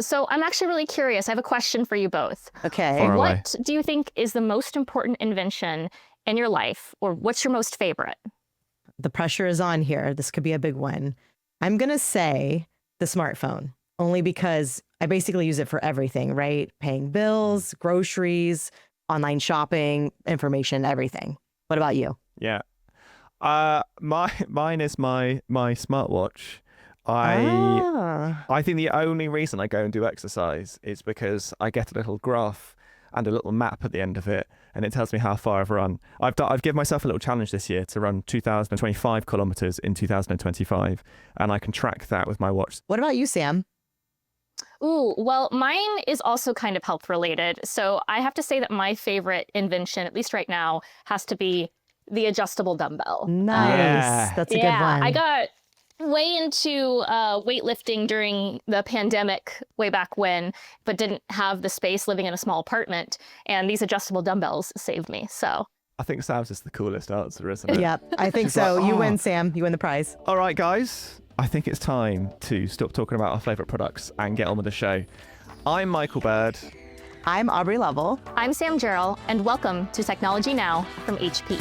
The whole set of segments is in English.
So I'm actually really curious. I have a question for you both. Okay. Far away. What do you think is the most important invention in your life, or what's your most favorite? The pressure is on here. This could be a big one. I'm going to say the smartphone, only because I basically use it for everything, right? Paying bills, groceries, online shopping, information, everything. What about you? Yeah. Mine is my smartwatch. I think the only reason I go and do exercise is because I get a little graph and a little map at the end of it, and it tells me how far I've run. I've given myself a little challenge this year to run 2,025 kilometers in 2025, and I can track that with my watch. What about you, Sam? Ooh, well, mine is also kind of health related. So I have to say that my favorite invention, at least right now, has to be the adjustable dumbbell. Nice. Yeah. That's a good one. I got way into weightlifting during the pandemic way back when, but didn't have the space living in a small apartment. And these adjustable dumbbells saved me. So I think Sam's is the coolest answer, isn't it? Yep, I think She's so. like, You "Oh." win, Sam. You win the prize. All right, guys. I think it's time to stop talking about our favourite products and get on with the show. I'm Michael Bird. I'm Aubrey Lovell. I'm Sam Jarrell, and welcome to Technology Now from HPE.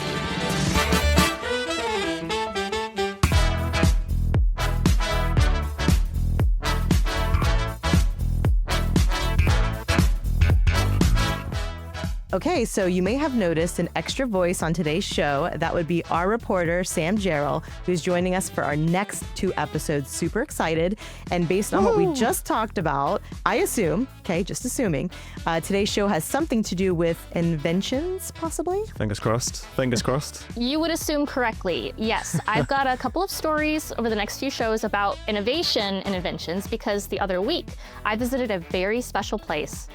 Okay, so you may have noticed an extra voice on today's show. That would be our reporter, Sam Jarrell, who's joining us for our next 2 episodes. Super excited. And based on what we just talked about, I assume, okay, just assuming, today's show has something to do with inventions, possibly? Fingers crossed. Fingers crossed. You would assume correctly. Yes, I've got a couple of stories over the next few shows about innovation and inventions because the other week I visited a very special place,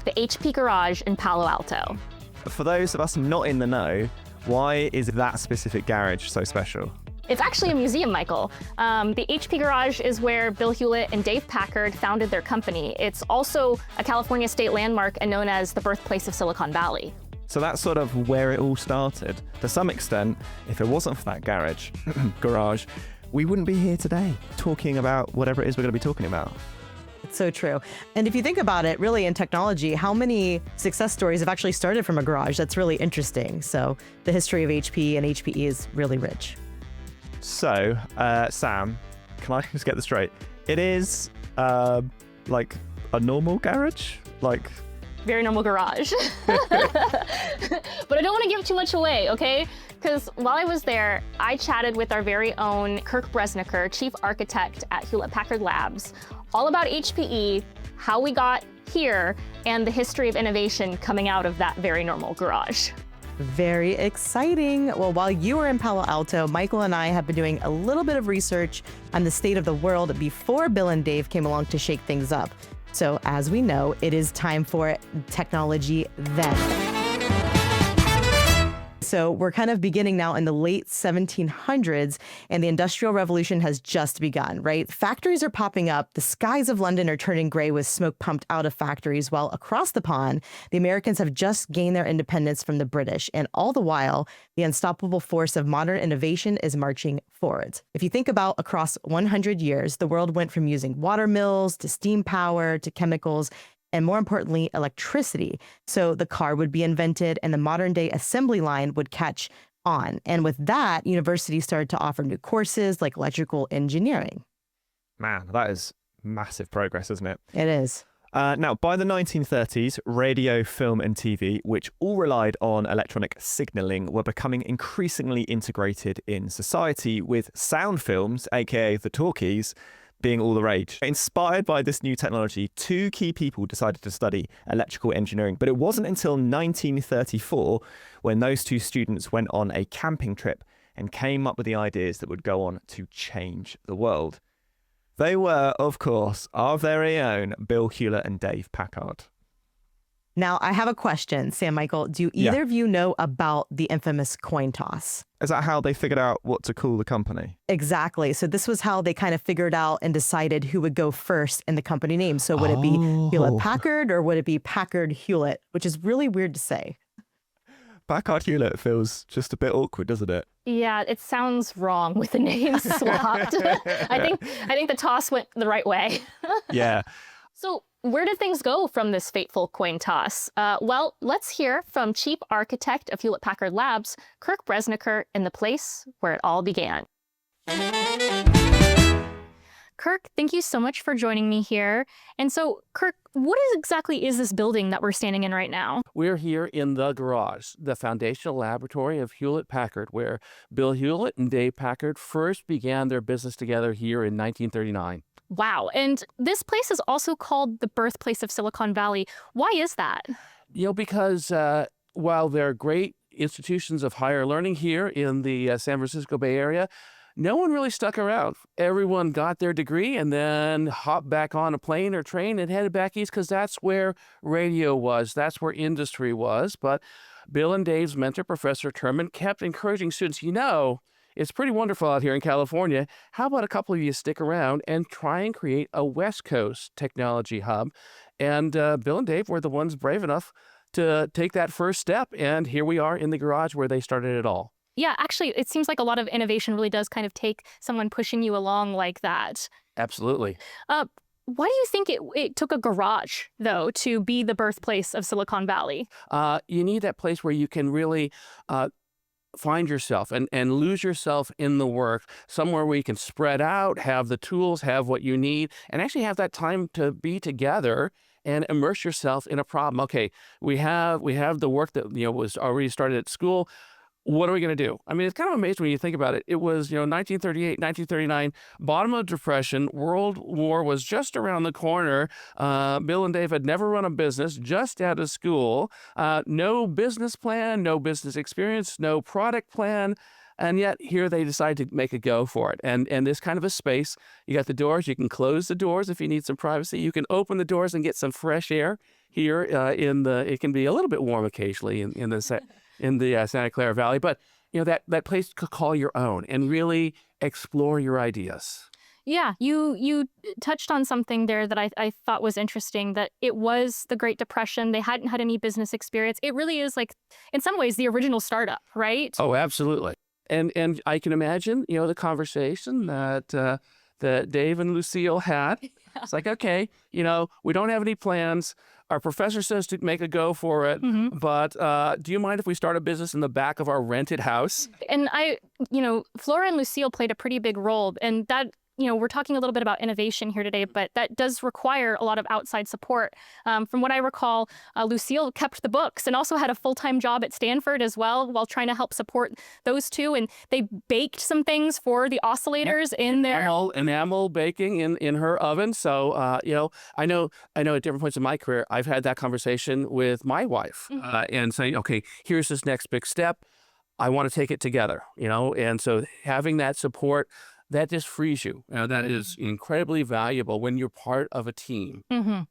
the HP Garage in Palo Alto. For those of us not in the know, why is that specific garage so special? It's actually a museum, Michael. The HP Garage is where Bill Hewlett and Dave Packard founded their company. It's also a California state landmark and known as the birthplace of Silicon Valley. So that's sort of where it all started. To some extent, if it wasn't for that garage, we wouldn't be here today talking about whatever it is we're going to be talking about. It's so true. And if you think about it, really in technology, how many success stories have actually started from a garage? That's really interesting. So the history of HP and HPE is really rich. So, Sam, can I just get this straight? It is like a normal garage? Like Very normal garage. But I don't want to give too much away, okay? Because while I was there, I chatted with our very own Kirk Bresniker, chief architect at Hewlett-Packard Labs, all about HPE, how we got here, and the history of innovation coming out of that very normal garage. Very exciting. Well, while you were in Palo Alto, Michael and I have been doing a little bit of research on the state of the world before Bill and Dave came along to shake things up. So as we know, it is time for Technology Then. So we're kind of beginning now in the late 1700s, and the Industrial Revolution has just begun, right? Factories are popping up. The skies of London are turning gray with smoke pumped out of factories, while across the pond, the Americans have just gained their independence from the British. And all the while, the unstoppable force of modern innovation is marching forward. If you think about across 100 years, the world went from using water mills to steam power to chemicals, and more importantly, electricity. So the car would be invented and the modern day assembly line would catch on. And with that, universities started to offer new courses like electrical engineering. Man, that is massive progress, isn't it? It is. Now, by the 1930s, radio, film, and TV, which all relied on electronic signaling, were becoming increasingly integrated in society, with sound films, aka the talkies, being all the rage. Inspired by this new technology, 2 key people decided to study electrical engineering, but it wasn't until 1934 when those 2 students went on a camping trip and came up with the ideas that would go on to change the world. They were, of course, our very own Bill Hewlett and Dave Packard. Now, I have a question, Sam Michael. Do either of you know about the infamous coin toss? Is that how they figured out what to call the company? Exactly. So this was how they kind of figured out and decided who would go first in the company name. So would it be Hewlett-Packard or would it be Packard-Hewlett, which is really weird to say. Packard-Hewlett feels just a bit awkward, doesn't it? Yeah, it sounds wrong with the names swapped. I think the toss went the right way. Yeah. So where did things go from this fateful coin toss? Well, let's hear from Chief Architect of Hewlett-Packard Labs, Kirk Bresniker, in the place where it all began. Kirk, thank you so much for joining me here. And so, Kirk, exactly is this building that we're standing in right now? We're here in the garage, the foundational laboratory of Hewlett-Packard, where Bill Hewlett and Dave Packard first began their business together here in 1939. Wow. And this place is also called the birthplace of Silicon Valley. Why is that? Because while there are great institutions of higher learning here in the San Francisco Bay Area, no one really stuck around. Everyone got their degree and then hopped back on a plane or train and headed back east because that's where radio was. That's where industry was. But Bill and Dave's mentor, Professor Terman, kept encouraging students, it's pretty wonderful out here in California. How about a couple of you stick around and try and create a West Coast technology hub? And Bill and Dave were the ones brave enough to take that first step. And here we are in the garage where they started it all. Yeah, actually, it seems like a lot of innovation really does kind of take someone pushing you along like that. Absolutely. Why do you think it took a garage, though, to be the birthplace of Silicon Valley? You need that place where you can really find yourself and lose yourself in the work, somewhere where you can spread out, have the tools, have what you need, and actually have that time to be together and immerse yourself in a problem. Okay, we have the work that was already started at school. What are we going to do? I mean, it's kind of amazing when you think about it. It was, 1938, 1939, bottom of the Depression, World War was just around the corner. Bill and Dave had never run a business, just out of school. No business plan, no business experience, no product plan. And yet here they decide to make a go for it. And this kind of a space, you got the doors, you can close the doors if you need some privacy. You can open the doors and get some fresh air here it can be a little bit warm occasionally in the Santa Clara Valley, but that place to call your own and really explore your ideas. Yeah, you touched on something there that I thought was interesting, that it was the Great Depression. They hadn't had any business experience. It really is, like, in some ways, the original startup, right? Oh, absolutely. And I can imagine, the conversation that Dave and Lucille had. Yeah. It's like, okay, we don't have any plans. Our professor says to make a go for it, but do you mind if we start a business in the back of our rented house? And Flora and Lucille played a pretty big role, and that, we're talking a little bit about innovation here today, but that does require a lot of outside support. From what I recall, Lucille kept the books and also had a full-time job at Stanford as well while trying to help support those two. And they baked some things for the oscillators in their enamel baking in her oven. So, I know at different points in my career, I've had that conversation with my wife and saying, okay, here's this next big step. I want to take it together, and so having that support, that just frees you. That is incredibly valuable when you're part of a team. Mm-hmm.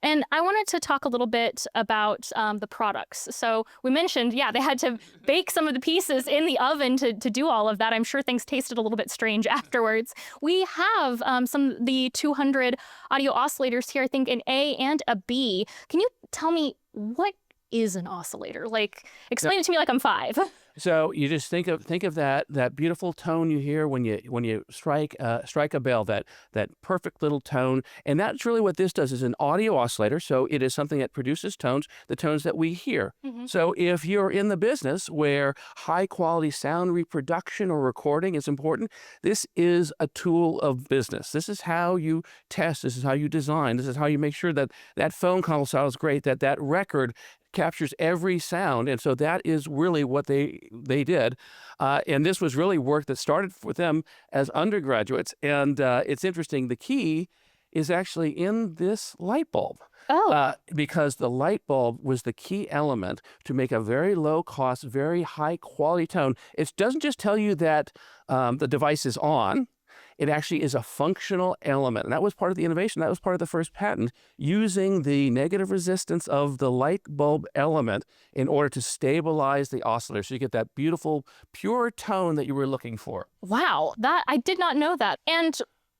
And I wanted to talk a little bit about the products. So we mentioned, they had to bake some of the pieces in the oven to do all of that. I'm sure things tasted a little bit strange afterwards. We have the 200 audio oscillators here, I think an A and a B. Can you tell me, what is an oscillator? Like, explain it to me like I'm 5. So you just think of that beautiful tone you hear when you strike a bell, that perfect little tone, and that's really what this does. Is an audio oscillator. So it is something that produces tones, the tones that we hear. Mm-hmm. So if you're in the business where high quality sound reproduction or recording is important, this is a tool of business. This is how you test. This is how you design. This is how you make sure that phone call sounds great. That record captures every sound. And so that is really what they did. And this was really work that started with them as undergraduates. And it's interesting. The key is actually in this light bulb. Oh. Because the light bulb was the key element to make a very low cost, very high quality tone. It doesn't just tell you that the device is on. It actually is a functional element. And that was part of the innovation. That was part of the first patent, using the negative resistance of the light bulb element in order to stabilize the oscillator. So you get that beautiful, pure tone that you were looking for. Wow, I did not know that. And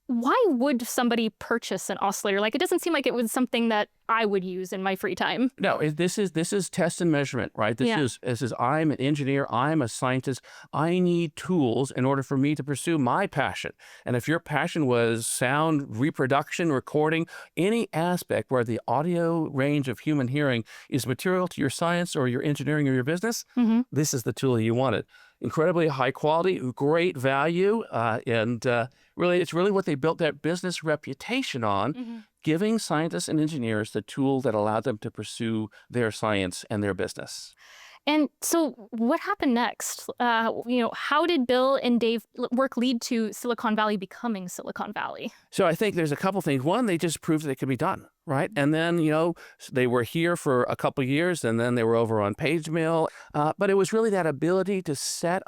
why would somebody purchase an oscillator? Like, it doesn't seem like it was something that I would use in my free time. No, this is test and measurement, right? This is I'm an engineer, I'm a scientist. I need tools in order for me to pursue my passion. And if your passion was sound reproduction, recording, any aspect where the audio range of human hearing is material to your science or your engineering or your business, this is the tool you wanted. Incredibly high quality, great value, and really, it's really what they built their business reputation on, giving scientists and engineers the tool that allowed them to pursue their science and their business. And so what happened next? How did Bill and Dave work lead to Silicon Valley becoming Silicon Valley? So I think there's a couple things. One, they just proved that it could be done, right? And then, they were here for a couple of years, and then they were over on PageMail. But it was really that ability to set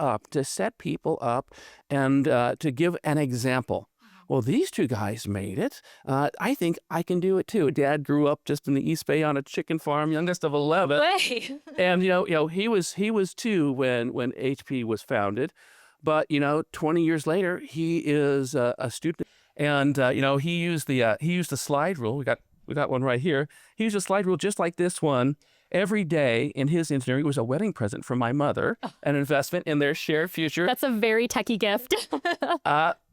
people up and to give an example. Well, these two guys made it. I think I can do it too. Dad grew up just in the East Bay on a chicken farm, youngest of 11. Way. And he was 2 when HP was founded, but 20 years later he is a student, and he used the slide rule. We got one right here. He used a slide rule just like this one. Every day in his engineering, it was a wedding present from my mother, an investment in their shared future. That's a very techie gift.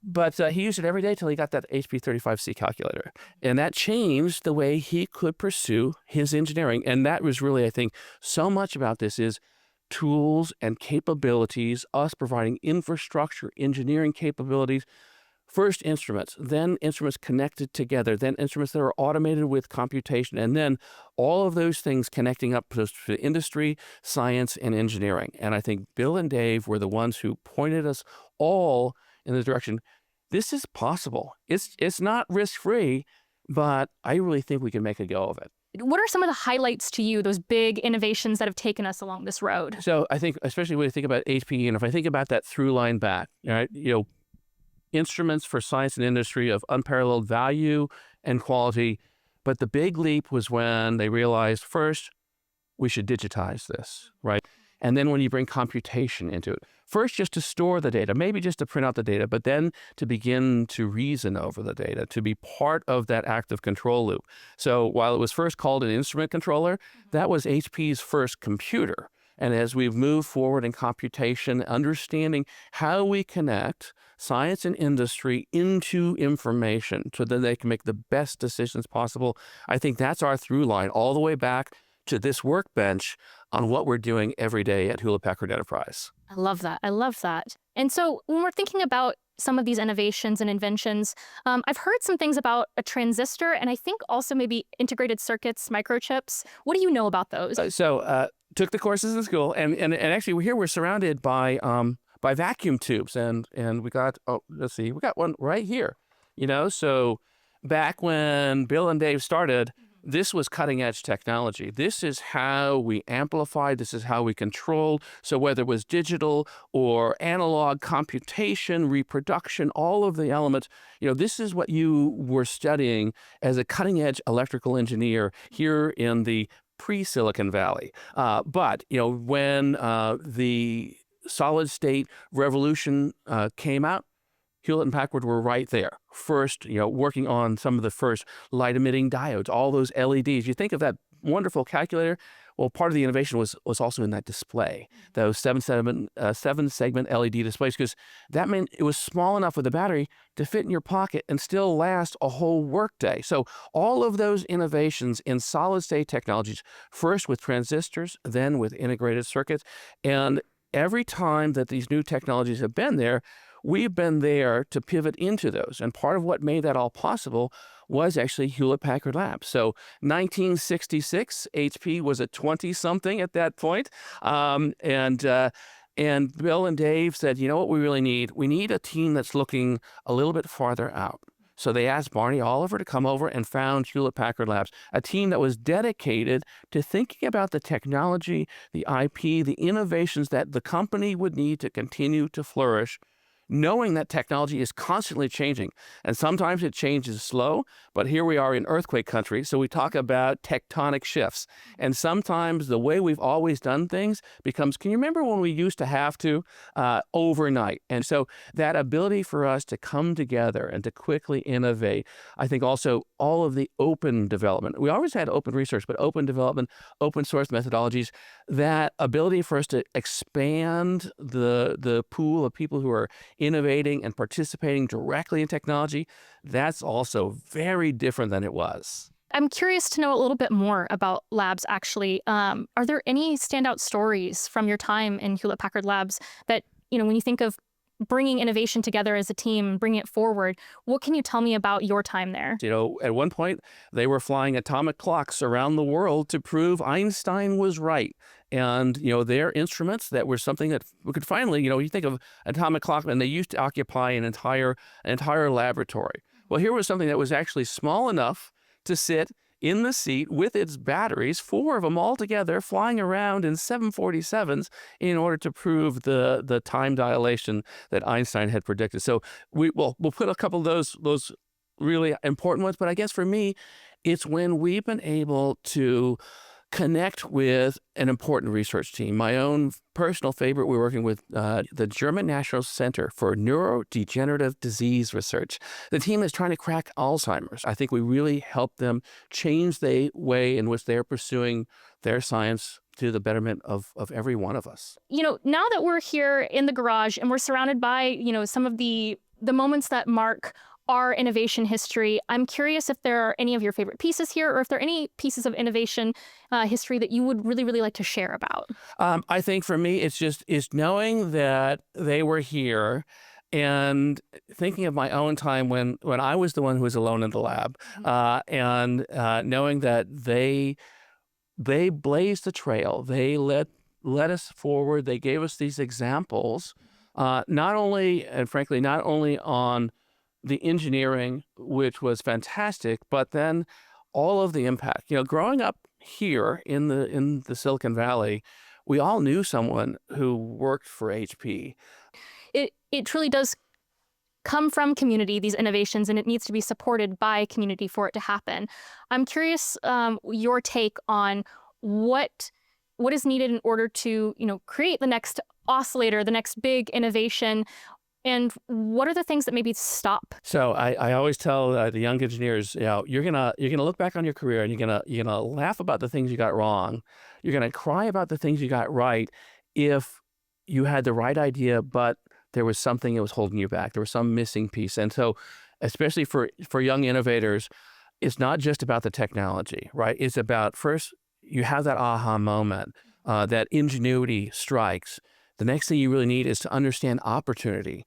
But he used it every day till he got that HP 35C calculator. And that changed the way he could pursue his engineering. And that was really, I think, so much about this is tools and capabilities, us providing infrastructure, engineering capabilities. First instruments, then instruments connected together, then instruments that are automated with computation, and then all of those things connecting up to industry, science, and engineering. And I think Bill and Dave were the ones who pointed us all in the direction, this is possible. It's not risk-free, but I really think we can make a go of it. What are some of the highlights to you, those big innovations that have taken us along this road? So I think, especially when you think about HP, and if I think about that through line back, right, instruments for science and industry of unparalleled value and quality. But the big leap was when they realized, first, we should digitize this, right? And then when you bring computation into it, first just to store the data, maybe just to print out the data, but then to begin to reason over the data, to be part of that active control loop. So while it was first called an instrument controller, that was HP's first computer. And as we've moved forward in computation, understanding how we connect science and industry into information so that they can make the best decisions possible, I think that's our through line all the way back to this workbench on what we're doing every day at Hewlett-Packard Enterprise. I love that. I love that. And so when we're thinking about some of these innovations and inventions, I've heard some things about a transistor, and I think also maybe integrated circuits, microchips. What do you know about those? Took the courses in school, and actually we're surrounded by vacuum tubes, and we got we got one right here. So back when Bill and Dave started, this was cutting edge technology. This is how we amplified. This is how we controlled. So whether it was digital or analog computation, reproduction, all of the elements, this is what you were studying as a cutting edge electrical engineer here in the pre-Silicon Valley. But when the solid state revolution came out, Hewlett-Packard were right there. First, working on some of the first light-emitting diodes, all those LEDs. You think of that wonderful calculator. Well, part of the innovation was also in that display, those seven-segment LED displays, because that meant it was small enough with the battery to fit in your pocket and still last a whole workday. So all of those innovations in solid-state technologies, first with transistors, then with integrated circuits, and every time that these new technologies have been there, we've been there to pivot into those. And part of what made that all possible was actually Hewlett-Packard Labs. So 1966, HP was a 20-something at that point. And Bill and Dave said, you know what we really need? We need a team that's looking a little bit farther out. So they asked Barney Oliver to come over and found Hewlett-Packard Labs, a team that was dedicated to thinking about the technology, the IP, the innovations that the company would need to continue to flourish, knowing that technology is constantly changing. And sometimes it changes slow, but here we are in earthquake country, so we talk about tectonic shifts. And sometimes the way we've always done things becomes, can you remember when we used to have to overnight? And so that ability for us to come together and to quickly innovate, I think also all of the open development. We always had open research, but open development, open source methodologies, that ability for us to expand the pool of people who are innovating and participating directly in technology, that's also very different than it was. I'm curious to know a little bit more about labs, actually. Are there any standout stories from your time in Hewlett-Packard Labs that, when you think of bringing innovation together as a team, bringing it forward, what can you tell me about your time there? At one point, they were flying atomic clocks around the world to prove Einstein was right. And, their instruments that were something that we could finally, you think of atomic clock, and they used to occupy an entire laboratory. Well, here was something that was actually small enough to sit in the seat with its batteries, 4 of them all together, flying around in 747s in order to prove the time dilation that Einstein had predicted. So we'll put a couple of those really important ones. But I guess for me, it's when we've been able to connect with an important research team. My own personal favorite, we're working with the German National Center for Neurodegenerative Disease Research. The team is trying to crack Alzheimer's. I think we really help them change the way in which they're pursuing their science to the betterment of every one of us. Now that we're here in the garage and we're surrounded by, some of the moments that mark our innovation history, I'm curious if there are any of your favorite pieces here, or if there are any pieces of innovation history that you would really, really like to share about. I think for me, it's knowing that they were here and thinking of my own time when I was the one who was alone in the lab, and knowing that they blazed the trail. They led us forward. They gave us these examples, not only on the engineering, which was fantastic, but then all of the impact. Growing up here in the Silicon Valley, we all knew someone who worked for HP. It truly does come from community, these innovations, and it needs to be supported by community for it to happen. I'm curious your take on what is needed in order to create the next oscillator, the next big innovation. And what are the things that maybe stop? So I always tell the young engineers, you're gonna look back on your career and you're gonna laugh about the things you got wrong. You're gonna cry about the things you got right if you had the right idea, but there was something that was holding you back. There was some missing piece. And so, especially for young innovators, it's not just about the technology, right? It's about, first, you have that aha moment, that ingenuity strikes. The next thing you really need is to understand opportunity.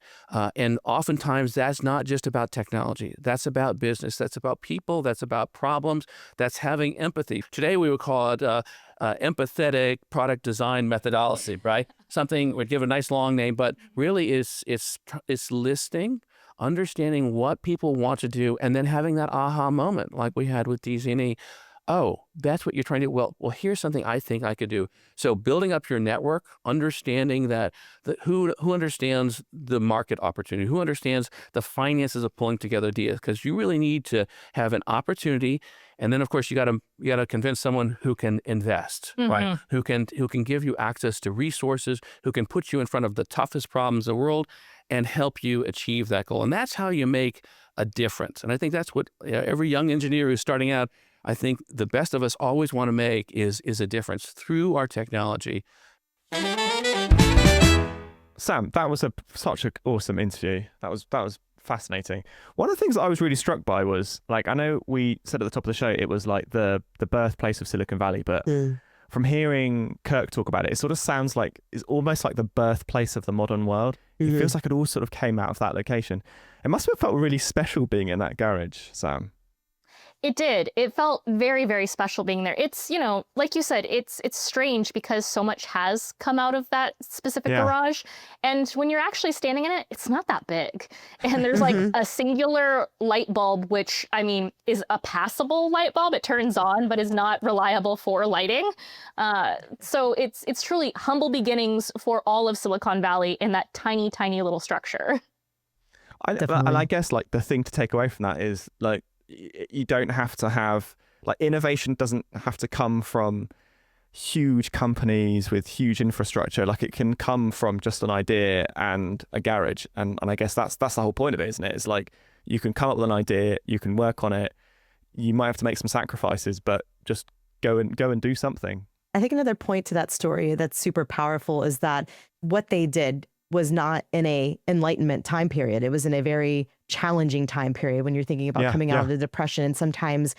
And oftentimes that's not just about technology. That's about business. That's about people. That's about problems. That's having empathy. Today we would call it empathetic product design methodology, right? Something we'd give a nice long name, but really it's listening, understanding what people want to do, and then having that aha moment like we had with DZ&E. Oh, that's what you're trying to do. Well, here's something I think I could do. So building up your network, understanding that who understands the market opportunity, who understands the finances of pulling together ideas, because you really need to have an opportunity. And then, of course, you got to convince someone who can invest, right? Who can give you access to resources, who can put you in front of the toughest problems in the world and help you achieve that goal. And that's how you make a difference. And I think that's what every young engineer who's starting out, I think the best of us always want to make is a difference through our technology. Sam, that was such an awesome interview. That was fascinating. One of the things that I was really struck by was, like, I know we said at the top of the show it was like the birthplace of Silicon Valley, but from hearing Kirk talk about it, it sort of sounds like it's almost like the birthplace of the modern world. It feels like it all sort of came out of that location. It must have felt really special being in that garage, Sam. It did. It felt very, very special being there. It's, like you said, it's strange because so much has come out of that specific garage. And when you're actually standing in it, it's not that big. And there's like a singular light bulb, which, I mean, is a passable light bulb. It turns on, but is not reliable for lighting. So it's truly humble beginnings for all of Silicon Valley in that tiny, tiny little structure. And I guess like the thing to take away from that is like you don't have to have like innovation doesn't have to come from huge companies with huge infrastructure. Like it can come from just an idea and a garage, and I guess that's the whole point of it, isn't it? It's like you can come up with an idea, you can work on it, you might have to make some sacrifices, but just go and do something. I think another point to that story that's super powerful is that what they did was not in a Enlightenment time period. It was in a very challenging time period when you're thinking about coming out of the Depression. And sometimes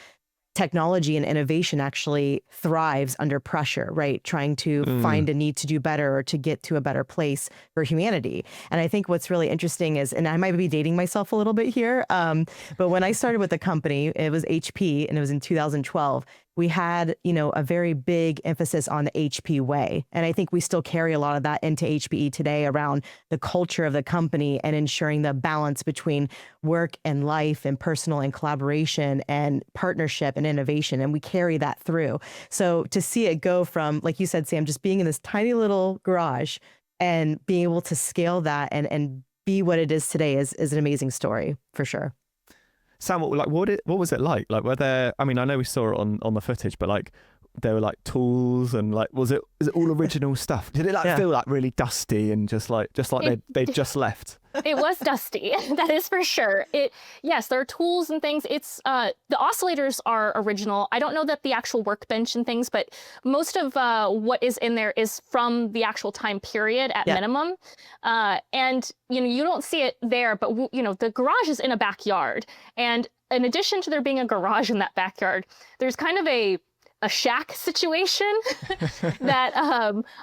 technology and innovation actually thrives under pressure, right? Trying to find a need to do better or to get to a better place for humanity. And I think what's really interesting is, and I might be dating myself a little bit here, but when I started with the company, it was HP and it was in 2012. We had, a very big emphasis on the HP way. And I think we still carry a lot of that into HPE today around the culture of the company and ensuring the balance between work and life and personal and collaboration and partnership and innovation. And we carry that through. So to see it go from, like you said, Sam, just being in this tiny little garage and being able to scale that and be what it is today is an amazing story for sure. Sam, what was it like? Like, were there? I mean, I know we saw it on the footage, but like, there were like tools and like, is it all original stuff? Did it feel like really dusty and just like they just left? It was dusty, that is for sure. Yes, there are tools and things. It's the oscillators are original. I don't know that the actual workbench and things, but most of what is in there is from the actual time period at minimum. And you don't see it there, but the garage is in a backyard. And in addition to there being a garage in that backyard, there's kind of a shack situation that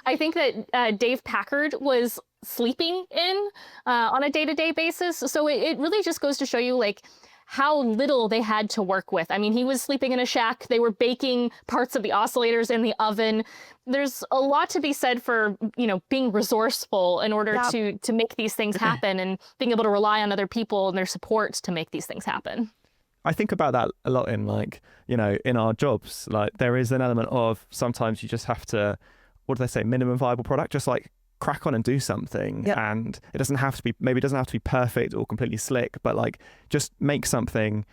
I think that Dave Packard was sleeping in on a day-to-day basis. So it really just goes to show you like how little they had to work with. I mean, he was sleeping in a shack. They were baking parts of the oscillators in the oven. There's a lot to be said for, being resourceful in order to make these things happen and being able to rely on other people and their support to make these things happen. I think about that a lot in like, in our jobs. Like there is an element of sometimes you just have to, what do they say, minimum viable product, just like crack on and do something. And it doesn't have to be perfect or completely slick, but like just make something,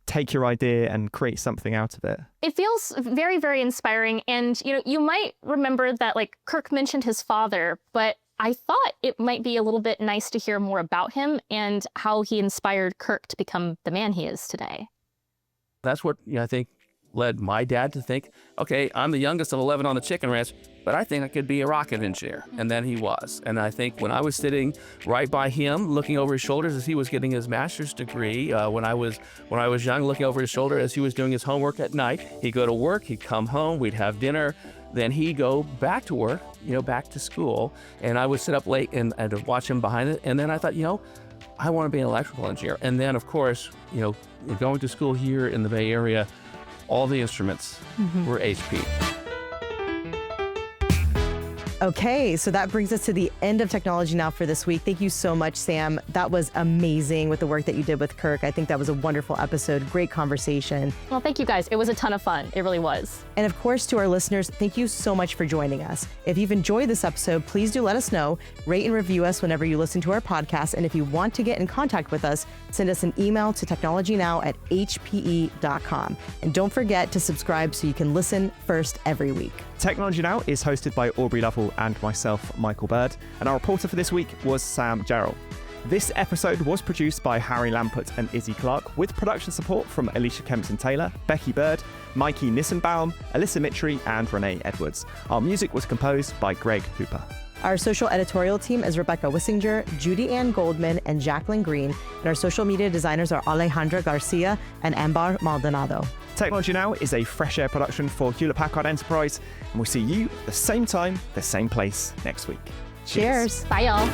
take your idea and create something out of it. It feels very, very inspiring. And, you might remember that like Kirk mentioned his father, but I thought it might be a little bit nice to hear more about him and how he inspired Kirk to become the man he is today. That's what I think led my dad to think, okay, I'm the youngest of 11 on the chicken ranch, but I think I could be a rocket engineer. And then he was. And I think when I was sitting right by him, looking over his shoulders as he was getting his master's degree, when I was young, looking over his shoulder as he was doing his homework at night, he'd go to work, he'd come home, we'd have dinner, then he'd go back to work, back to school, and I would sit up late and watch him behind it. And then I thought, I want to be an electrical engineer. And then, of course, going to school here in the Bay Area, all the instruments were HP. Okay, so that brings us to the end of Technology Now for this week. Thank you so much, Sam. That was amazing with the work that you did with Kirk. I think that was a wonderful episode. Great conversation. Well, thank you guys. It was a ton of fun. It really was. And of course, to our listeners, thank you so much for joining us. If you've enjoyed this episode, please do let us know. Rate and review us whenever you listen to our podcast. And if you want to get in contact with us, send us an email to technologynow@hpe.com. And don't forget to subscribe so you can listen first every week. Technology Now is hosted by Aubrey Lovell and myself, Michael Bird, and our reporter for this week was Sam Jarrell. This episode was produced by Harry Lampert and Izzy Clark, with production support from Alicia Kempton-Taylor, Becky Bird, Mikey Nissenbaum, Alyssa Mitri, and Renee Edwards. Our music was composed by Greg Hooper. Our social editorial team is Rebecca Wissinger, Judy Ann Goldman, and Jacqueline Green, and our social media designers are Alejandra Garcia and Ambar Maldonado. Technology Now is a Fresh Air production for Hewlett-Packard Enterprise, and we'll see you at the same time, the same place next week. Cheers. Bye, y'all.